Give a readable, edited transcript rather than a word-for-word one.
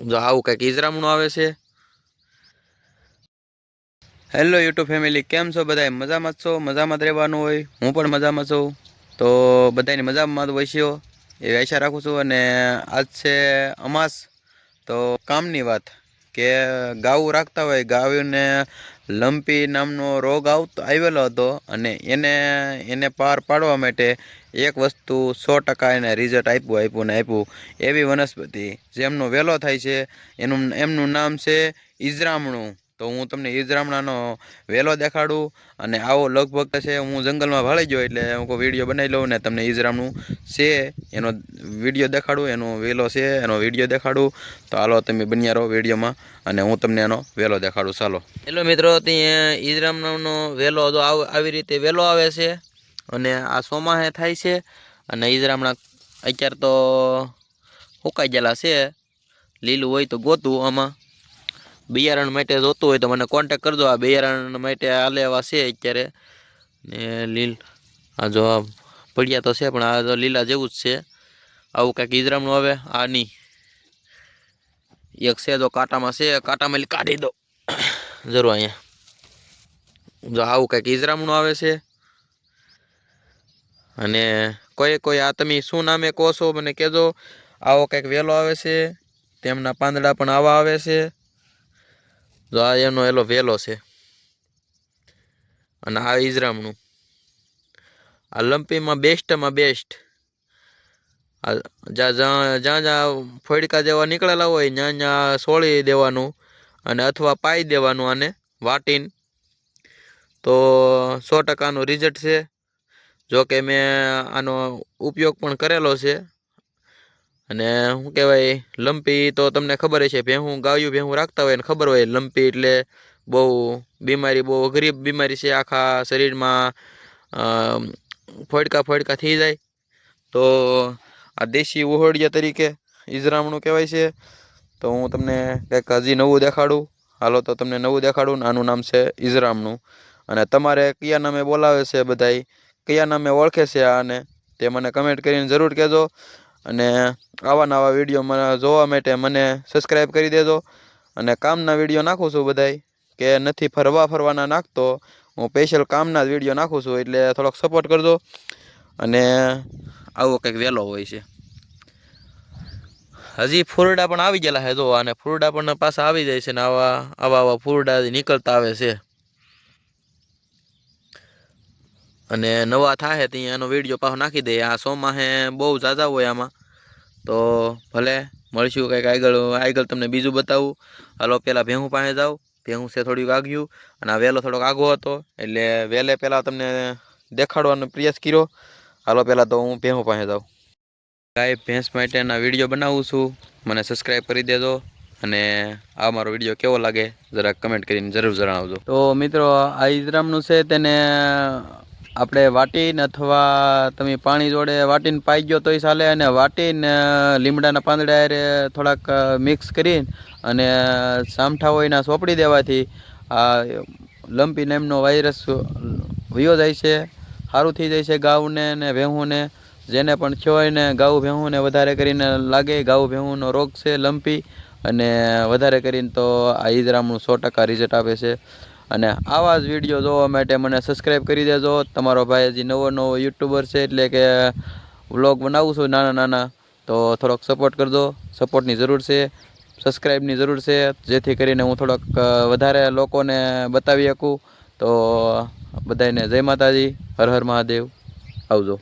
જો આવું કંઈક ઈજરામણું આવે છે। હેલો યુટ્યુબ ફેમિલી, કેમ છો બધા? મજામાં છો? મજામાં જ રહેવાનું હોય, હું પણ મજામાં છું। તો બધાની મજામાં હોય છે એવી આશા રાખું છું। અને આજ છે અમાસ। તો કામની વાત કે ગાવું રાખતા હોય, ગાયોને લંપી નામનો રોગ આવેલો હતો। અને એને પાર પાડવા માટે એક વસ્તુ 100% એને રિઝલ્ટ આપ્યું એવી વનસ્પતિ જેમનો વેલો થાય છે એમનું નામ છે ઈજરામણું। તો હું તમને ઈજરામણાનો વેલો દેખાડું। અને આવો લગભગ છે હું જંગલમાં ભાળી ગયો એટલે હું કોઈ વિડીયો બનાવી લઉં ને તમને ઈજરામણું છે એનો વિડીયો દેખાડું, એનો વેલો છે એનો વિડીયો દેખાડું। તો હાલો તમે બન્યા રહો વિડીયોમાં અને હું તમને એનો વેલો દેખાડું। ચાલો હેલો મિત્રો, ત્યાં ઈજરામણનો વેલો તો આવી રીતે વેલો આવે છે અને આ સોમાહે થાય છે। અને ઈજરામણા અત્યારે તો સુકાઈ ગયેલા છે, લીલું હોય તો ગોતું। આમાં બિયારણ માટે જોતું હોય તો મને કોન્ટેક કરજો। આ બિયારણ માટે આલે એવા છે અત્યારે ને આ જો પડ્યા તો છે પણ આ તો લીલા જેવું જ છે। આવું કંઈક ઈજરામણું આવે। આની એક છે જો કાંટામાં છે, કાંટામાં કાઢી દો જરૂર અહીંયા। જો આવું કંઈક ઈજરામણું આવે છે। અને કોઈ આ તમે શું નામે કહો છો મને કહેજો। આવો કંઈક વેલો આવે છે, તેમના પાંદડા પણ આવા આવે છે। જો આ એનો એલો વેલો છે અને આ ઈજરામણું। આ લંપીમાં બેસ્ટમાં બેસ્ટ। જ્યાં ફોડકા જેવા નીકળેલા હોય ત્યાં સોળી દેવાનું અને અથવા પાઈ દેવાનું આને વાટીને, તો 100%નું રિઝલ્ટ છે। જો કે મેં આનો ઉપયોગ પણ કરેલો છે। અને શું કહેવાય, લંપી તો તમને ખબર છે, ગાયું રાખતા હોય ને ખબર હોય લંપી એટલે બહુ બીમારી, બહુ અઘરી બીમારી છે। આખા શરીરમાં ફોડકા થઈ જાય। તો આ દેશી ઓહળિયા તરીકે ઈજરામણું કહેવાય છે। તો હું તમને કંઈક હજી નવું દેખાડું। હાલો તો તમને નવું દેખાડું ને આનું નામ છે ઈજરામણું। અને તમારે કયા નામે બોલાવે છે બધાય, કયા નામે ઓળખે છે આને, તે મને કમેન્ટ કરીને જરૂર કહેજો। અને આવા નવા વિડીયો મને જોવા માટે મને સબસ્ક્રાઈબ કરી દેજો। અને કામના વિડીયો નાખું છું બધાય, કે નથી ફરવાના નાખતો, હું સ્પેશિયલ કામના જ વિડીયો નાખું છું। એટલે થોડોક સપોર્ટ કરજો। અને આવો કંઈક વેલો હોય છે। હજી ફૂરડા પણ આવી ગયેલા છે જો, અને ફૂરડા પણ પાછા આવી જાય છે ને આવા ફૂરડા નીકળતા આવે છે। અને નવા થાય ત્યાં એનો વિડીયો પાછો નાખી દે। આ સોમાહે બહુ ઝાઝા હોય આમાં। તો ભલે મળશું કંઈક આગળ તમને બીજું બતાવું। હાલો પહેલાં ભેહું પાસે જાઓ, ભેહું છે થોડીક વાગ્યું અને આ વેલો થોડોક આગો હતો એટલે વેલે પહેલાં તમને દેખાડવાનો પ્રયાસ કર્યો। હાલો પહેલાં તો હું ભેહું પાસે જાઉં। ગાય ભેંસ માટેના વિડીયો બનાવું છું, મને સબસ્ક્રાઈબ કરી દેજો। અને આ મારો વિડીયો કેવો લાગે જરાક કમેન્ટ કરીને જરૂર જણાવજો। તો મિત્રો, આ ઈજરામણું છે તેને આપણે વાટીને અથવા તમે પાણી જોડે વાટીને પાઈ ગયો તોય ચાલે, અને વાટીને લીમડાના પાંદડા હારે થોડાક મિક્સ કરીને અને સામઠા હોય એના સોંપડી દેવાથી આ લંપી નામનો વાયરસ વયો જાય છે, સારું થઈ જાય છે ગાઉને ને ભેહુંને। જેને પણ થયો હોય ને ગાઉ ભેહુંને વધારે કરીને લાગે, ગાઉ ભેહુંનો રોગ છે લંપી, અને વધારે કરીને તો આ ઈજરામણું 100% રિઝલ્ટ આપે છે। અને આવા જ વિડીયો જોવા માટે મને સબસ્ક્રાઈબ કરી દેજો। તમારો ભાઈ હજી નવો યુટ્યુબર છે, એટલે કે વ્લોગ બનાવું છું નાના, તો થોડોક સપોર્ટ કરજો। સપોર્ટની જરૂર છે, સબસ્ક્રાઈબની જરૂર છે, જેથી કરીને હું થોડોક વધારે લોકોને બતાવી શકું। તો બધાને જય માતાજી, હર હર મહાદેવ, આવજો।